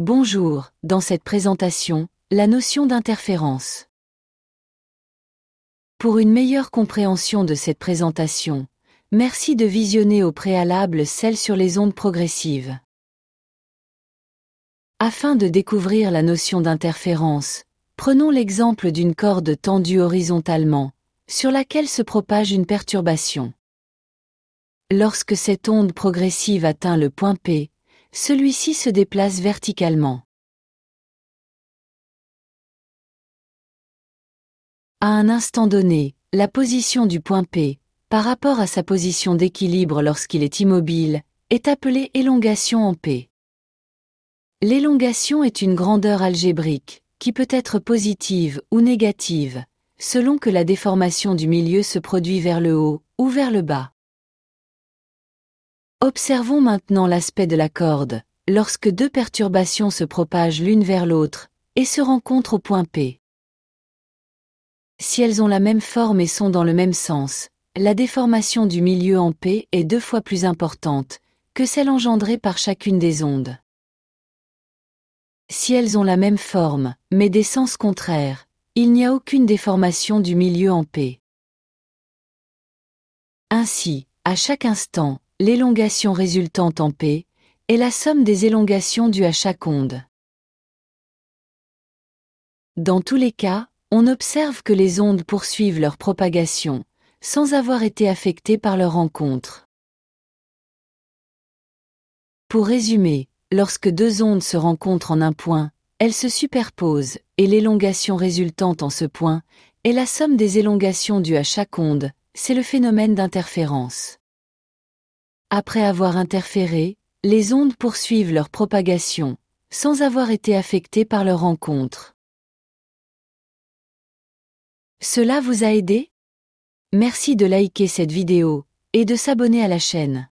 Bonjour, dans cette présentation, la notion d'interférence. Pour une meilleure compréhension de cette présentation, merci de visionner au préalable celle sur les ondes progressives. Afin de découvrir la notion d'interférence, prenons l'exemple d'une corde tendue horizontalement, sur laquelle se propage une perturbation. Lorsque cette onde progressive atteint le point P, celui-ci se déplace verticalement. À un instant donné, la position du point P, par rapport à sa position d'équilibre lorsqu'il est immobile, est appelée élongation en P. L'élongation est une grandeur algébrique, qui peut être positive ou négative, selon que la déformation du milieu se produit vers le haut ou vers le bas. Observons maintenant l'aspect de la corde, lorsque deux perturbations se propagent l'une vers l'autre, et se rencontrent au point P. Si elles ont la même forme et sont dans le même sens, la déformation du milieu en P est 2 fois plus importante que celle engendrée par chacune des ondes. Si elles ont la même forme, mais des sens contraires, il n'y a aucune déformation du milieu en P. Ainsi, à chaque instant, l'élongation résultante en P est la somme des élongations dues à chaque onde. Dans tous les cas, on observe que les ondes poursuivent leur propagation, sans avoir été affectées par leur rencontre. Pour résumer, lorsque deux ondes se rencontrent en un point, elles se superposent, et l'élongation résultante en ce point est la somme des élongations dues à chaque onde, c'est le phénomène d'interférence. Après avoir interféré, les ondes poursuivent leur propagation, sans avoir été affectées par leur rencontre. Cela vous a aidé? Merci de liker cette vidéo, et de s'abonner à la chaîne.